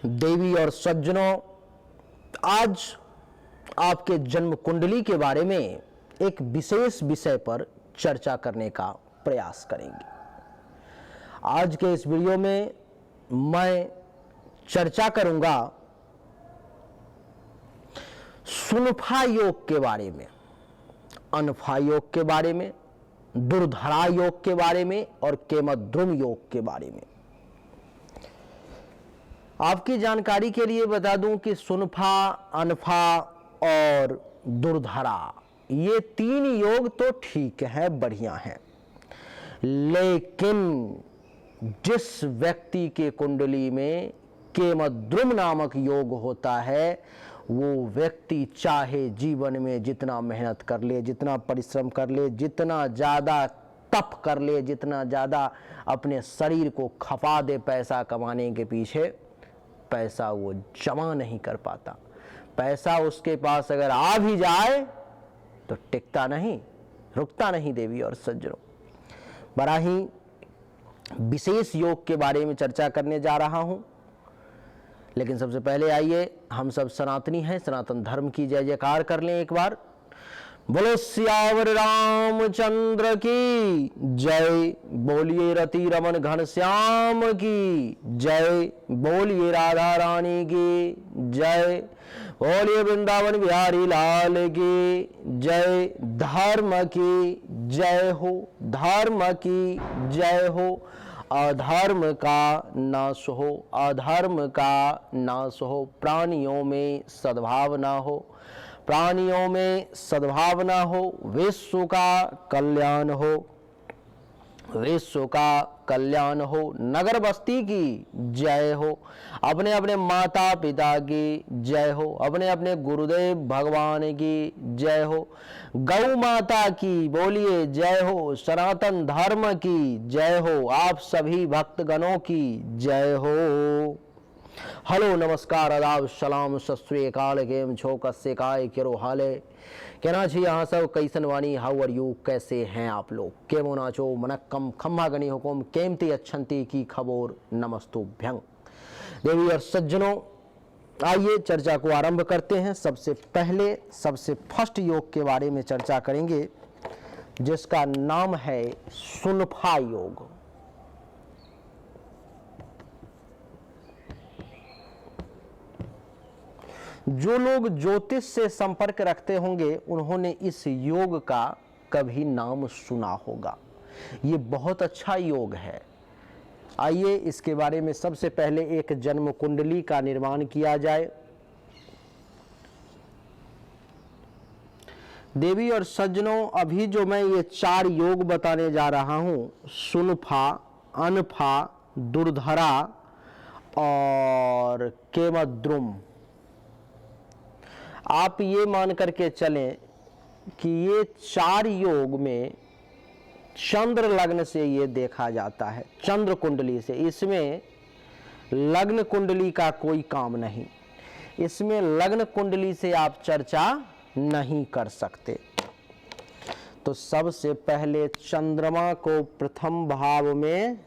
देवी और सज्जनों, आज आपके जन्म कुंडली के बारे में एक विशेष विषय पर चर्चा करने का प्रयास करेंगे। आज के इस वीडियो में मैं चर्चा करूंगा सुनफा योग के बारे में, अनफा योग के बारे में, दुर्धरा योग के बारे में और केमद्रुम योग के बारे में। आपकी जानकारी के लिए बता दूं कि सुनफा, अनफा और दुर्धरा ये तीन योग तो ठीक है, बढ़िया है, लेकिन जिस व्यक्ति के कुंडली में केमद्रुम नामक योग होता है, वो व्यक्ति चाहे जीवन में जितना मेहनत कर ले, जितना परिश्रम कर ले, जितना ज़्यादा तप कर ले, जितना ज़्यादा अपने शरीर को खपा दे पैसा कमाने के पीछे, पैसा वो जमा नहीं कर पाता। पैसा उसके पास अगर आ भी जाए तो टिकता नहीं, रुकता नहीं। देवी और सज्जनों, बड़ा ही विशेष योग के बारे में चर्चा करने जा रहा हूं, लेकिन सबसे पहले आइए हम सब सनातनी हैं, सनातन धर्म की जय जयकार कर लें एक बार। बोलो सियावर रामचंद्र की जय, बोलिए रति रमन घनश्याम की जय, बोलिए राधा रानी की जय, बोलिए वृंदावन बिहारी लाल की जय। धर्म की जय हो, धर्म की जय हो। अधर्म का नाश हो, अधर्म का नाश हो। प्राणियों में सद्भावना हो, प्राणियों में सद्भावना हो। विश्व का कल्याण हो, विश्व का कल्याण हो। नगर बस्ती की जय हो, अपने अपने माता पिता की जय हो, अपने अपने गुरुदेव भगवान की जय हो। गौ माता की बोलिए जय हो, सनातन धर्म की जय हो, आप सभी भक्तगणों की जय हो। हेलो, नमस्कार, आदाब, सलाम, सत श्री अकाल, केम छो, कस्से काय केरो हाले, कहना छी यहाँ सब कैसन वानी, हाउ आर यू, कैसे हैं आप लोग, केमो नाचो मनक्कम खम्मा गणी हुकुम केमती अच्छंती की खबोर नमस्तुभ्यं। देवी और सज्जनों, आइए चर्चा को आरंभ करते हैं। सबसे पहले सबसे फर्स्ट योग के बारे में चर्चा करेंगे, जिसका नाम है सुनफा योग। जो लोग ज्योतिष से संपर्क रखते होंगे, उन्होंने इस योग का कभी नाम सुना होगा। ये बहुत अच्छा योग है। आइए इसके बारे में सबसे पहले एक जन्म कुंडली का निर्माण किया जाए। देवी और सज्जनों, अभी जो मैं ये चार योग बताने जा रहा हूं, सुनफा, अनफा, दुर्धरा और केमद्रुम, आप ये मान करके चलें कि ये चार योग में चंद्र लग्न से ये देखा जाता है, चंद्र कुंडली से। इसमें लग्न कुंडली का कोई काम नहीं, इसमें लग्न कुंडली से आप चर्चा नहीं कर सकते। तो सबसे पहले चंद्रमा को प्रथम भाव में,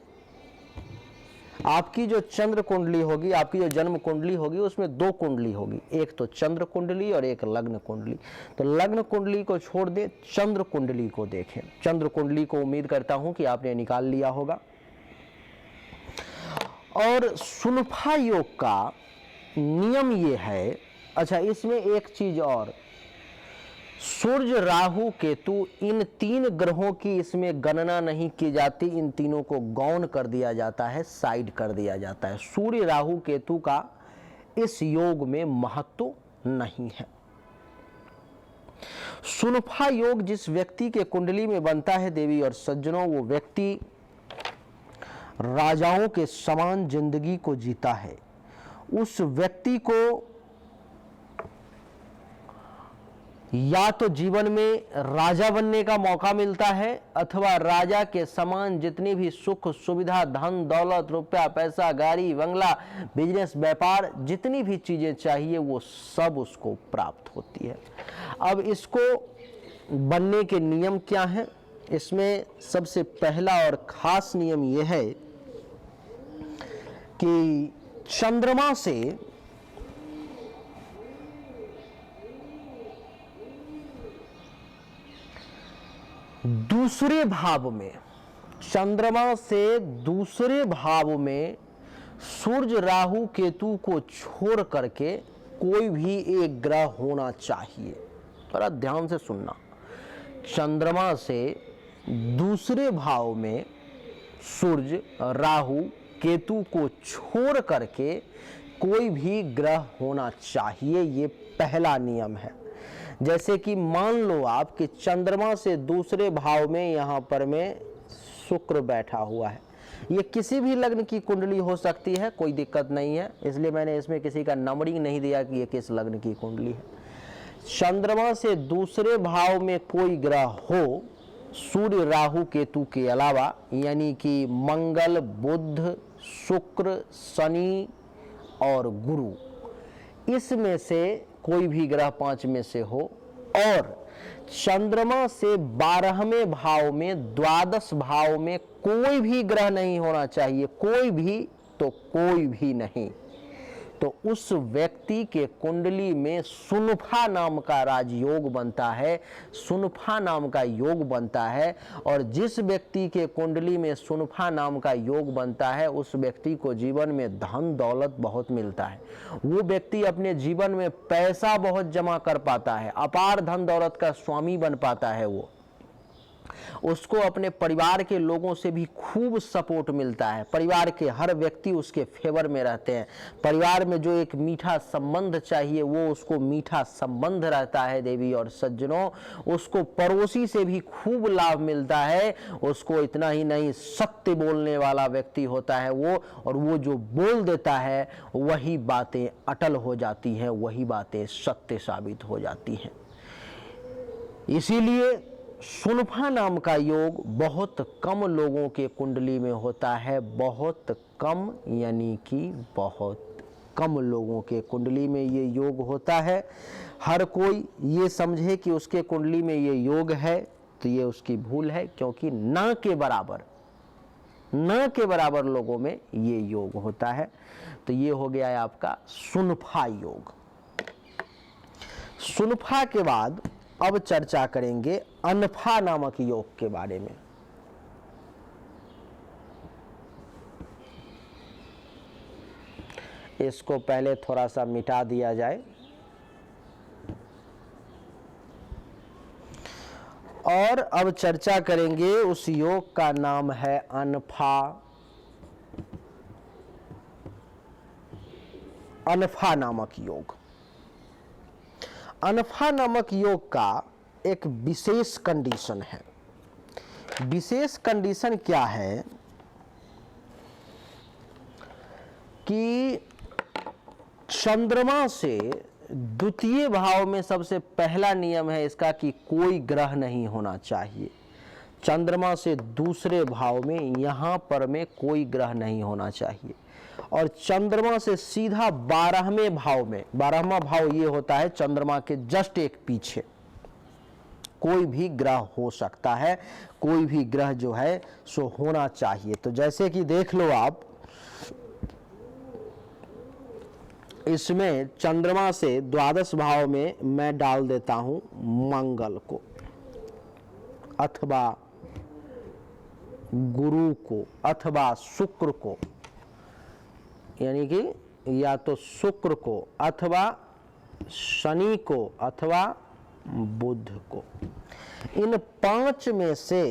आपकी जो चंद्र कुंडली होगी, आपकी जो जन्म कुंडली होगी, उसमें दो कुंडली होगी, एक तो चंद्र कुंडली और एक लग्न कुंडली। तो लग्न कुंडली को छोड़ दे, चंद्र कुंडली को देखें। चंद्र कुंडली को उम्मीद करता हूं कि आपने निकाल लिया होगा। और सुनफा योग का नियम ये है, अच्छा इसमें एक चीज और, सूर्य, राहु, केतु, इन तीन ग्रहों की इसमें गणना नहीं की जाती। इन तीनों को गौण कर दिया जाता है, साइड कर दिया जाता है। सूर्य, राहु, केतु का इस योग में महत्व नहीं है। सुनफा योग जिस व्यक्ति के कुंडली में बनता है, देवी और सज्जनों, वो व्यक्ति राजाओं के समान जिंदगी को जीता है। उस व्यक्ति को या तो जीवन में राजा बनने का मौका मिलता है, अथवा राजा के समान जितनी भी सुख सुविधा, धन दौलत, रुपया पैसा, गाड़ी बंगला, बिजनेस, व्यापार, जितनी भी चीजें चाहिए वो सब उसको प्राप्त होती है। अब इसको बनने के नियम क्या हैं? इसमें सबसे पहला और खास नियम यह है कि चंद्रमा से दूसरे भाव में, चंद्रमा से दूसरे भाव में सूर्य राहु केतु को छोड़ करके कोई भी एक ग्रह होना चाहिए। थोड़ा ध्यान से सुनना। चंद्रमा से दूसरे भाव में सूर्य राहु केतु को छोड़ करके कोई भी ग्रह होना चाहिए, ये पहला नियम है। जैसे कि मान लो आप कि चंद्रमा से दूसरे भाव में यहां पर में शुक्र बैठा हुआ है। ये किसी भी लग्न की कुंडली हो सकती है, कोई दिक्कत नहीं है, इसलिए मैंने इसमें किसी का नंबरिंग नहीं दिया कि ये किस लग्न की कुंडली है। चंद्रमा से दूसरे भाव में कोई ग्रह हो सूर्य राहु केतु के अलावा, यानी कि मंगल बुध शुक्र शनि और गुरु, इसमें से कोई भी ग्रह 5 में से हो, और चंद्रमा से 12वें भाव में द्वादश भाव में कोई भी ग्रह नहीं होना चाहिए, कोई भी तो कोई भी नहीं, तो उस व्यक्ति के कुंडली में सुनफा नाम का राजयोग बनता है, सुनफा नाम का योग बनता है। और जिस व्यक्ति के कुंडली में सुनफा नाम का योग बनता है उस व्यक्ति को जीवन में धन दौलत बहुत मिलता है। वो व्यक्ति अपने जीवन में पैसा बहुत जमा कर पाता है, अपार धन दौलत का स्वामी बन पाता है। वो उसको अपने परिवार के लोगों से भी खूब सपोर्ट मिलता है, परिवार के हर व्यक्ति उसके फेवर में रहते हैं। परिवार में जो एक मीठा संबंध चाहिए वो उसको मीठा संबंध रहता है। देवी और सज्जनों, उसको पड़ोसी से भी खूब लाभ मिलता है। उसको इतना ही नहीं, सत्य बोलने वाला व्यक्ति होता है वो, और वो जो बोल देता है वही बातें अटल हो जाती हैं, वही बातें सत्य साबित हो जाती हैं। इसीलिए सुनफा नाम का योग बहुत कम लोगों के कुंडली में होता है, बहुत कम, यानी कि बहुत कम लोगों के कुंडली में ये योग होता है। हर कोई ये समझे कि उसके कुंडली में ये योग है तो ये उसकी भूल है, क्योंकि न के बराबर लोगों में ये योग होता है। तो ये हो गया है आपका सुनफा योग। सुनफा के बाद अब चर्चा करेंगे अनफा नामक योग के बारे में। इसको पहले थोड़ा सा मिटा दिया जाए और अब चर्चा करेंगे उस योग का नाम है अनफा। अनफा नामक योग। अनफा नामक योग का एक विशेष कंडीशन है। विशेष कंडीशन क्या है कि चंद्रमा से द्वितीय भाव में सबसे पहला नियम है इसका कि कोई ग्रह नहीं होना चाहिए। चंद्रमा से दूसरे भाव में यहां पर में कोई ग्रह नहीं होना चाहिए। और चंद्रमा से सीधा 12वें भाव में, 12वां भाव ये होता है चंद्रमा के जस्ट एक पीछे, कोई भी ग्रह हो सकता है, कोई भी ग्रह जो है सो होना चाहिए। तो जैसे कि देख लो आप, इसमें चंद्रमा से द्वादश भाव में मैं डाल देता हूं मंगल को, अथवा गुरु को, अथवा शुक्र को, यानी कि या तो शुक्र को, अथवा शनि को, अथवा बुध को। इन 5 में से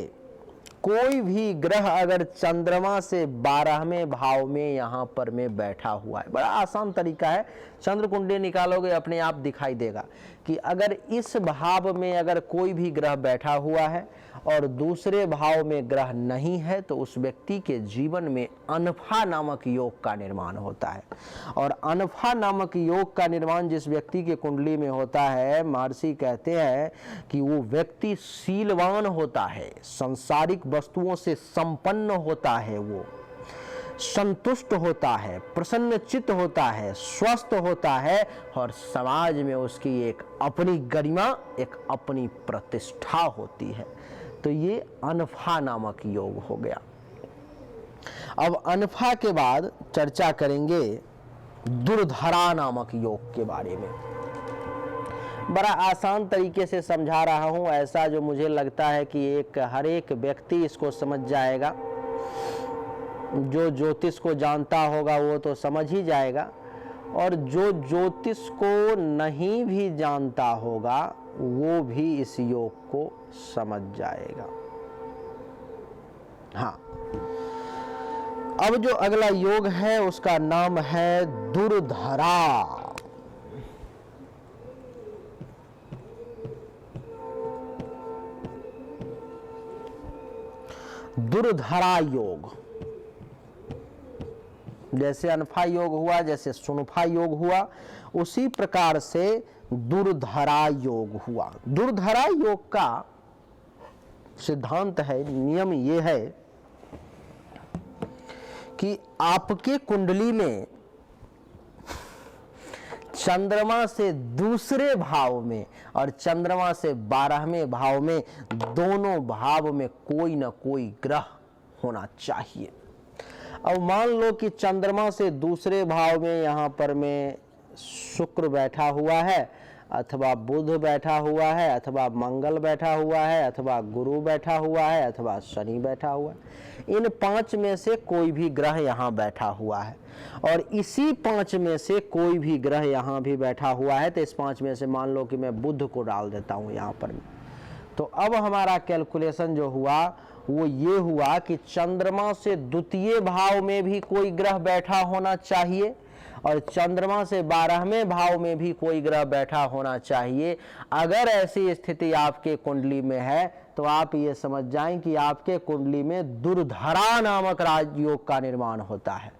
कोई भी ग्रह अगर चंद्रमा से 12वें भाव में यहां पर में बैठा हुआ है, बड़ा आसान तरीका है, चंद्र कुंडली निकालोगे अपने आप दिखाई देगा कि अगर इस भाव में अगर कोई भी ग्रह बैठा हुआ है और दूसरे भाव में ग्रह नहीं है तो उस व्यक्ति के जीवन में अनफा नामक योग का निर्माण होता है। और अनफा नामक योग का निर्माण जिस व्यक्ति के कुंडली में होता है, महर्षि कहते हैं कि वो व्यक्ति शीलवान होता है, सांसारिक वस्तुओं से संपन्न होता है, वो संतुष्ट होता है, प्रसन्न चित्त होता है, स्वस्थ होता है और समाज में उसकी एक अपनी गरिमा, एक अपनी प्रतिष्ठा होती है। तो ये अनफा नामक योग हो गया। अब अनफा के बाद चर्चा करेंगे दुर्धरा नामक योग के बारे में। बड़ा आसान तरीके से समझा रहा हूं, ऐसा जो मुझे लगता है कि हर एक व्यक्ति इसको समझ जाएगा। जो ज्योतिष को जानता होगा वो तो समझ ही जाएगा, और जो ज्योतिष को नहीं भी जानता होगा वो भी इस योग को समझ जाएगा। हाँ, अब जो अगला योग है उसका नाम है दुर्धरा। दुर्धरा योग, जैसे अनफा योग हुआ, जैसे सुनफा योग हुआ, उसी प्रकार से दुर्धरा योग हुआ। दुर्धरा योग का सिद्धांत है, नियम ये है कि आपके कुंडली में चंद्रमा से दूसरे भाव में और चंद्रमा से 12वें भाव में, दोनों भाव में कोई ना कोई ग्रह होना चाहिए। अब मान लो कि चंद्रमा से दूसरे भाव में यहाँ पर में शुक्र बैठा हुआ है, अथवा बुध बैठा हुआ है, अथवा मंगल बैठा हुआ है, अथवा गुरु बैठा हुआ है, अथवा शनि बैठा हुआ है। इन 5 में से कोई भी ग्रह यहाँ बैठा हुआ है, और इसी 5 में से कोई भी ग्रह यहाँ भी बैठा हुआ है। तो इस 5 में से मान लो कि मैं बुध को डाल देता हूँ यहाँ पर। तो अब हमारा कैलकुलेशन जो हुआ वो ये हुआ कि चंद्रमा से द्वितीय भाव में भी कोई ग्रह बैठा होना चाहिए, और चंद्रमा से 12वें भाव में भी कोई ग्रह बैठा होना चाहिए। अगर ऐसी स्थिति आपके कुंडली में है तो आप ये समझ जाएं कि आपके कुंडली में दुर्धरा नामक राजयोग का निर्माण होता है।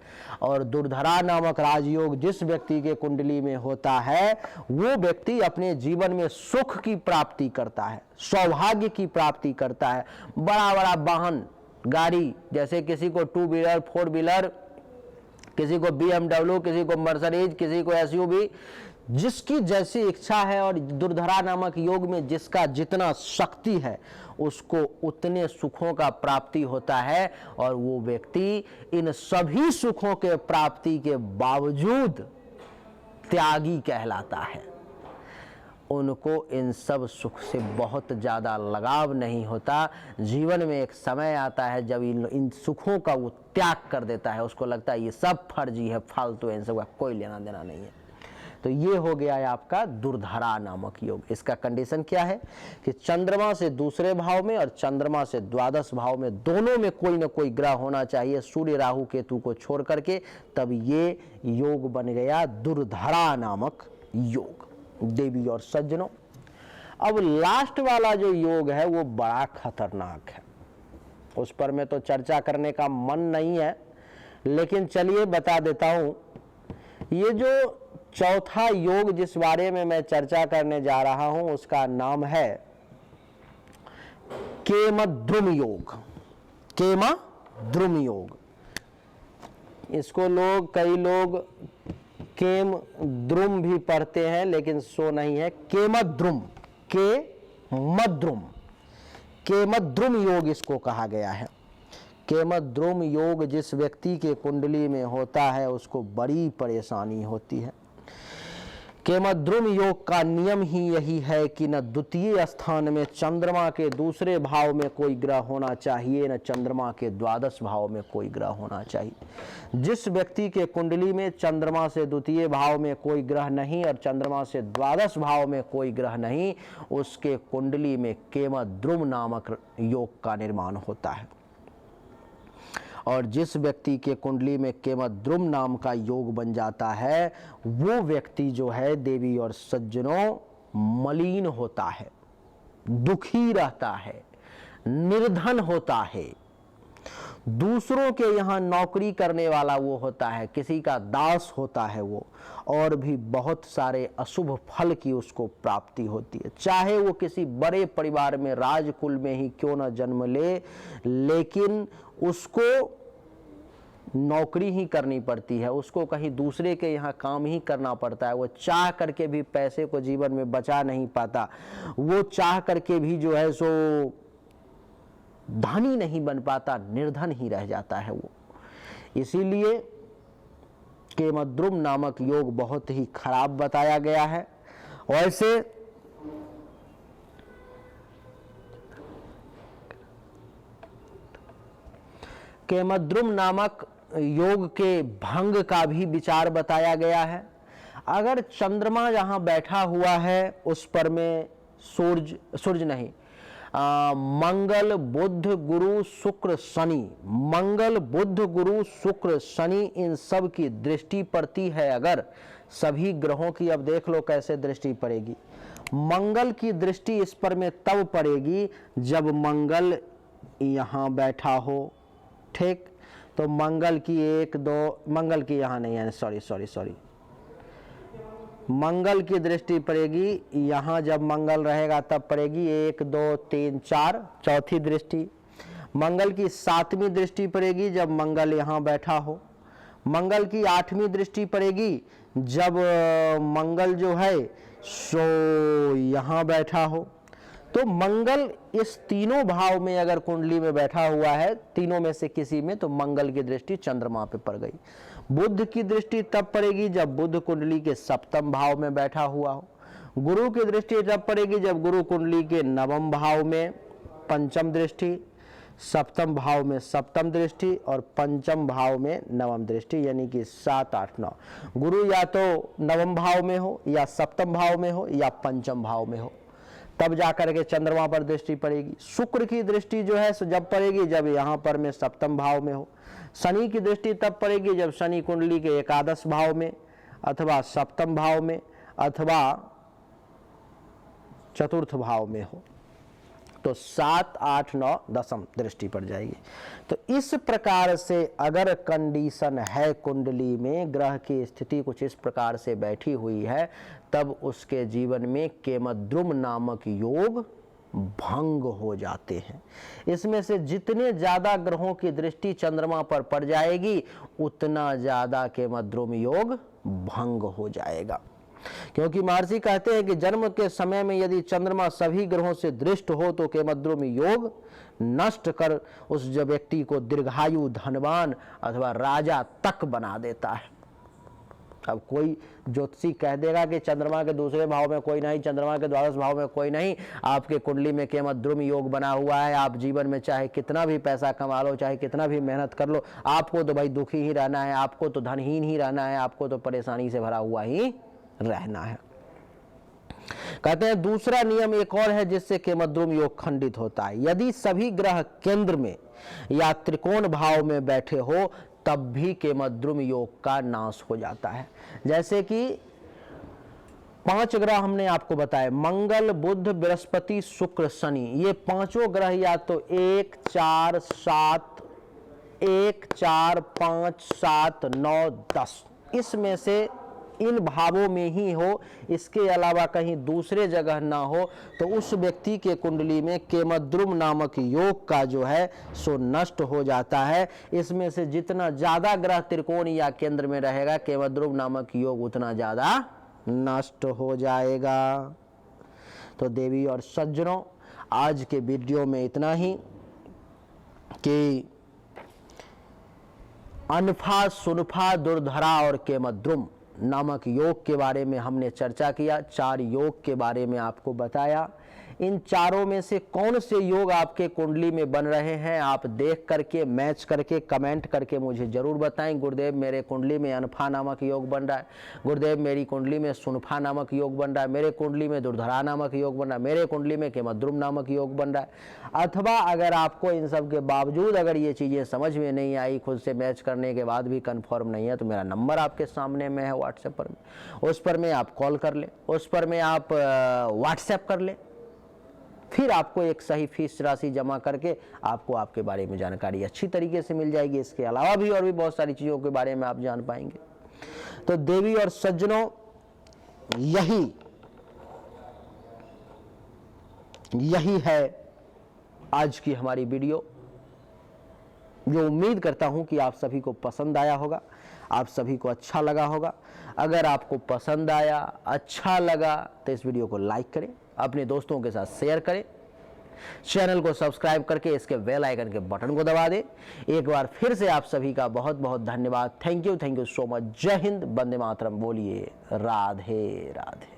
और दुर्धरा नामक राजयोग जिस व्यक्ति के कुंडली में होता है वो व्यक्ति अपने जीवन में सुख की प्राप्ति करता है, सौभाग्य की प्राप्ति करता है। बड़ा बड़ा वाहन, गाड़ी, जैसे किसी को 2 व्हीलर 4 व्हीलर, किसी को BMW, किसी को मर्सिडीज, किसी को SUV, जिसकी जैसी इच्छा है और दुर्धरा नामक योग में जिसका जितना शक्ति है उसको उतने सुखों का प्राप्ति होता है। और वो व्यक्ति इन सभी सुखों के प्राप्ति के बावजूद त्यागी कहलाता है। उनको इन सब सुख से बहुत ज़्यादा लगाव नहीं होता। जीवन में एक समय आता है जब इन सुखों का वो त्याग कर देता है। उसको लगता है ये सब फर्जी है, फालतू है, इन सब का कोई लेना देना नहीं है। तो ये हो गया है आपका दुर्धरा नामक योग। इसका कंडीशन क्या है कि चंद्रमा से दूसरे भाव में और चंद्रमा से द्वादश भाव में, दोनों में कोई ना कोई ग्रह होना चाहिए, सूर्य राहु केतु को छोड़ करके। तब ये योग बन गया दुर्धरा नामक योग। देवी और सज्जनों, अब लास्ट वाला जो योग है वो बड़ा खतरनाक है। उस पर मैं तो चर्चा करने का मन नहीं है, लेकिन चलिए बता देता हूं। ये जो चौथा योग जिस बारे में मैं चर्चा करने जा रहा हूं उसका नाम है केमद्रुम योग। केमद्रुम योग, इसको कई लोग केम द्रुम भी पढ़ते हैं, लेकिन सो नहीं है, केमद्रुम। केमद्रुम योग इसको कहा गया है। केमद्रुम योग जिस व्यक्ति के कुंडली में होता है उसको बड़ी परेशानी होती है। केमद्रुम योग का नियम ही यही है कि न द्वितीय स्थान में चंद्रमा के दूसरे भाव में कोई ग्रह होना चाहिए, न चंद्रमा के द्वादश भाव में कोई ग्रह होना चाहिए। जिस व्यक्ति के कुंडली में चंद्रमा से द्वितीय भाव में कोई ग्रह नहीं और चंद्रमा से द्वादश भाव में कोई ग्रह नहीं, उसके कुंडली में केमद्रुम नामक योग का निर्माण होता है। और जिस व्यक्ति के कुंडली में केमद्रुम नाम का योग बन जाता है वो व्यक्ति जो है देवी और सज्जनों मलिन होता है, दुखी रहता है, निर्धन होता है, दूसरों के यहाँ नौकरी करने वाला वो होता है, किसी का दास होता है वो, और भी बहुत सारे अशुभ फल की उसको प्राप्ति होती है। चाहे वो किसी बड़े परिवार में राजकुल में ही क्यों न जन्म ले, लेकिन उसको नौकरी ही करनी पड़ती है, उसको कहीं दूसरे के यहाँ काम ही करना पड़ता है। वो चाह करके भी पैसे को जीवन में बचा नहीं पाता, वो चाह करके भी जो है सो धनी नहीं बन पाता, निर्धन ही रह जाता है वो। इसीलिए केमद्रुम नामक योग बहुत ही खराब बताया गया है। वैसे केमद्रुम नामक योग के भंग का भी विचार बताया गया है। अगर चंद्रमा जहां बैठा हुआ है उस पर में सूर्य नहीं, मंगल बुध गुरु शुक्र शनि, मंगल बुध गुरु शुक्र शनि इन सब की दृष्टि पड़ती है। अगर सभी ग्रहों की, अब देख लो कैसे दृष्टि पड़ेगी। मंगल की दृष्टि इस पर में तब पड़ेगी जब मंगल यहाँ बैठा हो, ठीक। तो मंगल की एक दो, मंगल की यहाँ नहीं है, सॉरी, मंगल की दृष्टि पड़ेगी यहाँ, जब मंगल रहेगा तब पड़ेगी 1 2 3 4, चौथी दृष्टि। मंगल की 7वीं दृष्टि पड़ेगी जब मंगल यहाँ बैठा हो। मंगल की 8वीं दृष्टि पड़ेगी जब मंगल जो है सो यहाँ बैठा हो। तो मंगल इस तीनों भाव में अगर कुंडली में बैठा हुआ है, तीनों में से किसी में, तो मंगल की दृष्टि चंद्रमा पे पड़ गई। बुध की दृष्टि तब पड़ेगी जब बुध कुंडली के 7वें भाव में बैठा हुआ हो। गुरु की दृष्टि तब पड़ेगी जब गुरु कुंडली के 9वें भाव में 5वीं दृष्टि, 7वें भाव में 7वीं दृष्टि और 5वें भाव में 9वीं दृष्टि, यानी कि 7 8 9। गुरु या तो 9वें भाव में हो या 7वें भाव में हो या 5वें भाव में हो, तब जाकर के चंद्रमा पर दृष्टि पड़ेगी। शुक्र की दृष्टि जो है सो जब पड़ेगी जब यहाँ पर में 7वें भाव में हो। शनि की दृष्टि तब पड़ेगी जब शनि कुंडली के 11 भाव में अथवा 7वें भाव में अथवा 4th भाव में हो। तो 7 8 9 10वीं दृष्टि पड़ जाएगी। तो इस प्रकार से अगर कंडीशन है कुंडली में, ग्रह की स्थिति कुछ इस प्रकार से बैठी हुई है, तब उसके जीवन में केमद्रुम नामक योग भंग हो जाते हैं। इसमें से जितने ज्यादा ग्रहों की दृष्टि चंद्रमा पर पड़ जाएगी उतना ज्यादा केमद्रुम योग भंग हो जाएगा। क्योंकि महर्षि कहते हैं कि जन्म के समय में यदि चंद्रमा सभी ग्रहों से दृष्ट हो तो केमद्रुम योग नष्ट कर उस व्यक्ति को दीर्घायु, धनवान अथवा राजा तक बना देता है। अब कोई ज्योतिषी कह देगा कि चंद्रमा के दूसरे भाव में कोई नहीं, चंद्रमा के 12वें भाव में कोई नहीं, आपके कुंडली में केमद्रुम योग बना हुआ है, आप जीवन में चाहे कितना भी पैसा कमा लो, चाहे कितना भी मेहनत कर लो, आपको तो भाई दुखी ही रहना है, आपको तो धनहीन ही रहना है, आपको तो परेशानी से भरा हुआ ही रहना है। कहते हैं दूसरा नियम एक और है जिससे केमद्रुम योग खंडित होता है। यदि सभी ग्रह केंद्र में या त्रिकोण भाव में बैठे हो तब भी केमद्रुम योग का नाश हो जाता है। जैसे कि 5 ग्रह हमने आपको बताए, मंगल बुध बृहस्पति शुक्र शनि, ये पांचों ग्रह या तो 1 4 7 1 4 5 7 9 10 इसमें से इन भावों में ही हो, इसके अलावा कहीं दूसरे जगह ना हो, तो उस व्यक्ति के कुंडली में केमद्रुम नामक योग का जो है सो नष्ट हो जाता है। इसमें से जितना ज्यादा ग्रह त्रिकोण या केंद्र में रहेगा केमद्रुम नामक योग उतना ज्यादा नष्ट हो जाएगा। तो देवी और सज्जनों, आज के वीडियो में इतना ही कि अनफा सुनफा दुर्धरा और केमद्रुम नामक योग के बारे में हमने चर्चा किया। 4 योग के बारे में आपको बताया। इन चारों में से कौन से योग आपके कुंडली में बन रहे हैं आप देख करके, मैच करके, कमेंट करके मुझे जरूर बताएं। गुरुदेव मेरे कुंडली में अनफा नामक योग बन रहा है, गुरुदेव मेरी कुंडली में सुनफा नामक योग बन रहा है, मेरे कुंडली में दुर्धरा नामक योग बन रहा है, मेरे कुंडली में केमद्रुम नामक योग बन रहा है। अथवा अगर आपको इन सब के बावजूद अगर ये चीज़ें समझ में नहीं आई, खुद से मैच करने के बाद भी कन्फर्म नहीं है, तो मेरा नंबर आपके सामने में है व्हाट्सएप पर, उस पर में आप कॉल कर लें, उस पर में आप व्हाट्सएप कर लें। फिर आपको एक सही फीस राशि जमा करके आपको आपके बारे में जानकारी अच्छी तरीके से मिल जाएगी। इसके अलावा भी और भी बहुत सारी चीज़ों के बारे में आप जान पाएंगे। तो देवी और सज्जनों, यही है आज की हमारी वीडियो, जो उम्मीद करता हूं कि आप सभी को पसंद आया होगा, आप सभी को अच्छा लगा होगा। अगर आपको पसंद आया, अच्छा लगा, तो इस वीडियो को लाइक करें, अपने दोस्तों के साथ शेयर करें चैनल को सब्सक्राइब करके इसके बेल आइकन के बटन को दबा दे। एक बार फिर से आप सभी का बहुत बहुत धन्यवाद। Thank you so much. जय हिंद, वंदे मातरम। बोलिए राधे राधे।